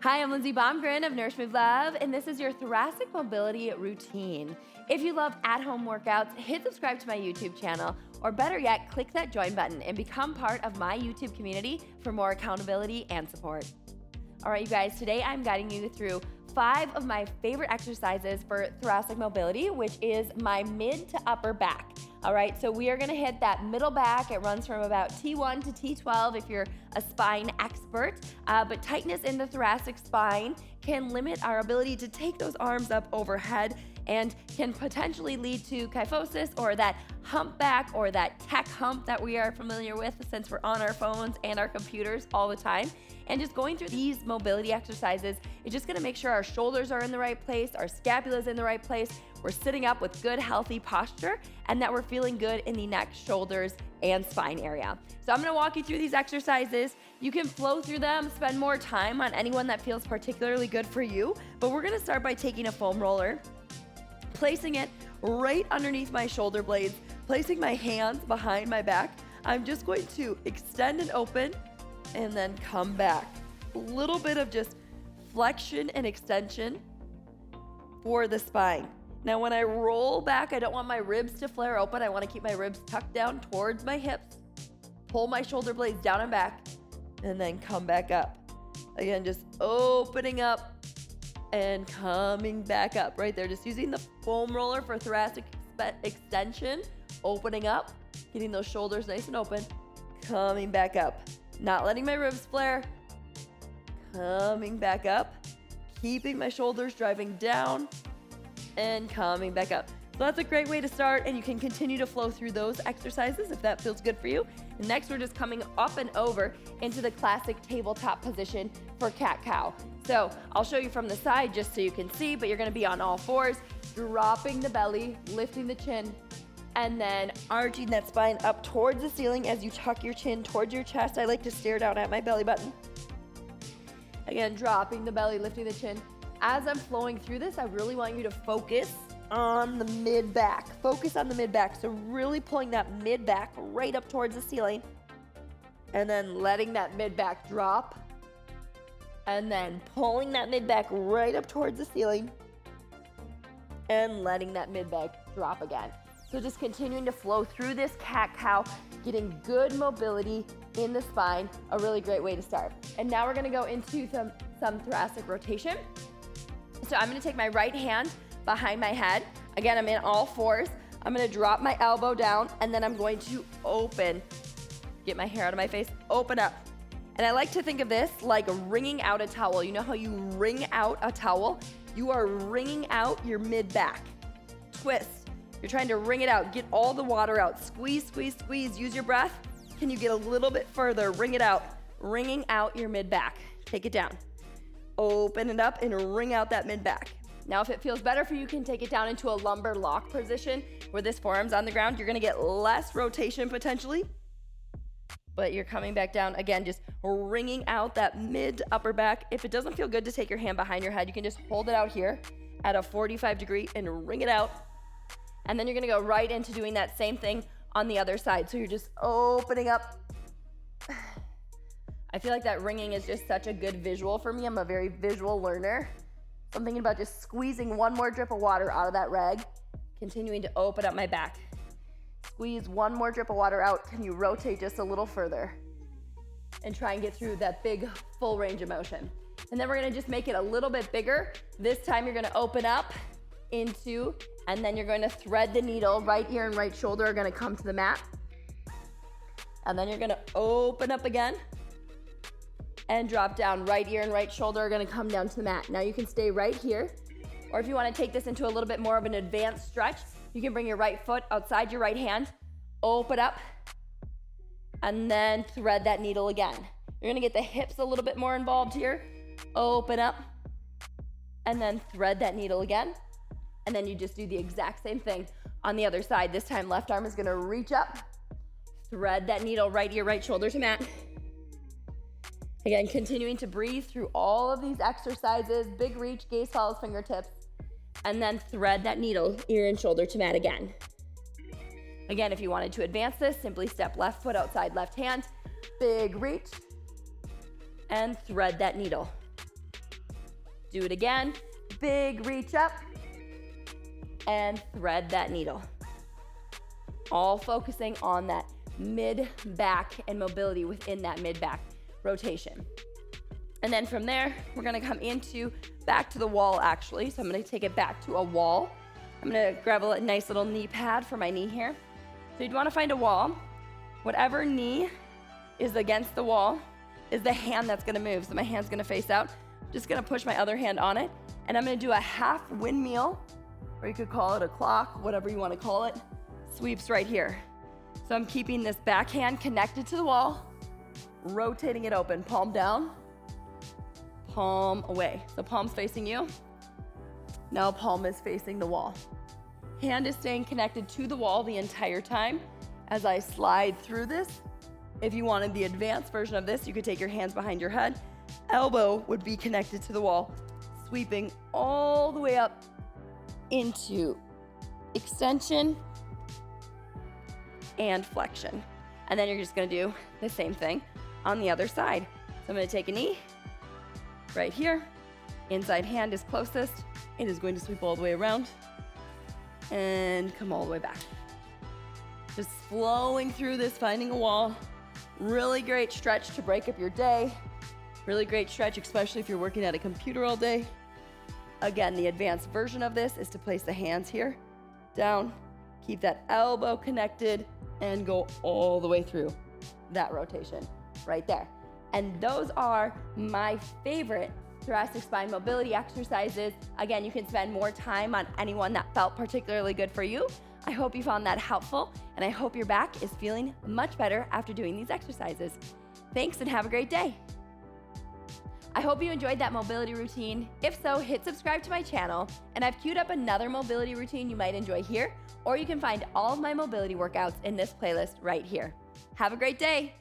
Hi, I'm Lindsay Baumgren of Nourish Move Love, and this is your thoracic mobility routine. If you love at-home workouts, hit subscribe to my YouTube channel, or better yet, click that join button and become part of my YouTube community for more accountability and support. All right, you guys, today I'm guiding you through 5 of my favorite exercises for thoracic mobility, which is my mid to upper back. All right, so we are gonna hit that middle back. It runs from about T1 to T12 if you're a spine expert, but tightness in the thoracic spine can limit our ability to take those arms up overhead and can potentially lead to kyphosis or that humpback or that tech hump that we are familiar with since we're on our phones and our computers all the time. And just going through these mobility exercises is just gonna make sure our shoulders are in the right place, our scapula's in the right place, we're sitting up with good, healthy posture, and that we're feeling good in the neck, shoulders, and spine area. So I'm gonna walk you through these exercises. You can flow through them, spend more time on anyone that feels particularly good for you, but we're gonna start by taking a foam roller, placing it right underneath my shoulder blades, placing my hands behind my back. I'm just going to extend and open and then come back. A little bit of just flexion and extension for the spine. Now, when I roll back, I don't want my ribs to flare open. I want to keep my ribs tucked down towards my hips, pull my shoulder blades down and back, and then come back up. Again, just opening up and coming back up right there. Just using the foam roller for thoracic extension, opening up, getting those shoulders nice and open, coming back up. Not letting my ribs flare, coming back up, keeping my shoulders driving down, and coming back up. So that's a great way to start, and you can continue to flow through those exercises if that feels good for you. And next, we're just coming up and over into the classic tabletop position for cat-cow. So I'll show you from the side just so you can see, but you're gonna be on all fours, dropping the belly, lifting the chin, and then arching that spine up towards the ceiling as you tuck your chin towards your chest. I like to stare down at my belly button. Again, dropping the belly, lifting the chin. As I'm flowing through this, I really want you to focus on the mid-back. Focus on the mid-back. So really pulling that mid-back right up towards the ceiling, and then letting that mid-back drop, and then pulling that mid-back right up towards the ceiling, and letting that mid-back drop again. So just continuing to flow through this cat-cow, getting good mobility in the spine, a really great way to start. And now we're gonna go into some thoracic rotation. So I'm gonna take my right hand behind my head. Again, I'm in all fours. I'm gonna drop my elbow down, and then I'm going to open, get my hair out of my face, open up. And I like to think of this like wringing out a towel. You know how you wring out a towel? You are wringing out your mid-back. Twist. You're trying to wring it out, get all the water out. Squeeze, squeeze, squeeze, use your breath. Can you get a little bit further? Wring it out, wringing out your mid-back. Take it down. Open it up and wring out that mid-back. Now, if it feels better for you, you can take it down into a lumbar lock position where this forearm's on the ground. You're gonna get less rotation potentially, but you're coming back down. Again, just wringing out that mid to upper back. If it doesn't feel good to take your hand behind your head, you can just hold it out here at a 45 degree and wring it out. And then you're gonna go right into doing that same thing on the other side. So you're just opening up. I feel like that wringing is just such a good visual for me. I'm a very visual learner. So I'm thinking about just squeezing one more drip of water out of that rag, continuing to open up my back. Squeeze one more drip of water out. Can you rotate just a little further and try and get through that big full range of motion? And then we're gonna just make it a little bit bigger. This time you're gonna open up into, and then you're going to thread the needle. Right ear and right shoulder are going to come to the mat. And then you're going to open up again and drop down. Right ear and right shoulder are going to come down to the mat. Now you can stay right here, or if you want to take this into a little bit more of an advanced stretch, you can bring your right foot outside your right hand, open up, and then thread that needle again. You're going to get the hips a little bit more involved here. Open up, and then thread that needle again. And then you just do the exact same thing on the other side. This time, left arm is gonna reach up, thread that needle right ear, right shoulder to mat. Again, continuing to breathe through all of these exercises, big reach, gaze follows fingertips, and then thread that needle, ear and shoulder to mat again. Again, if you wanted to advance this, simply step left foot outside left hand, big reach, and thread that needle. Do it again. Big reach up and thread that needle. All focusing on that mid-back and mobility within that mid-back rotation. And then from there, we're gonna come into back to the wall actually. So I'm gonna take it back to a wall. I'm gonna grab a nice little knee pad for my knee here. So you'd wanna find a wall. Whatever knee is against the wall is the hand that's gonna move. So my hand's gonna face out. Just gonna push my other hand on it. And I'm gonna do a half windmill, or you could call it a clock, whatever you wanna call it. Sweeps right here. So I'm keeping this back hand connected to the wall, rotating it open, palm down, palm away. So palm's facing you. Now palm is facing the wall. Hand is staying connected to the wall the entire time as I slide through this. If you wanted the advanced version of this, you could take your hands behind your head. Elbow would be connected to the wall, sweeping all the way up into extension and flexion. And then you're just gonna do the same thing on the other side. So I'm gonna take a knee right here. Inside hand is closest. It is going to sweep all the way around and come all the way back. Just flowing through this, finding a wall. Really great stretch to break up your day. Really great stretch, especially if you're working at a computer all day. Again, the advanced version of this is to place the hands here, down, keep that elbow connected, and go all the way through that rotation right there. And those are my favorite thoracic spine mobility exercises. Again, you can spend more time on any one that felt particularly good for you. I hope you found that helpful, and I hope your back is feeling much better after doing these exercises. Thanks, and have a great day. I hope you enjoyed that mobility routine. If so, hit subscribe to my channel, and I've queued up another mobility routine you might enjoy here, or you can find all of my mobility workouts in this playlist right here. Have a great day.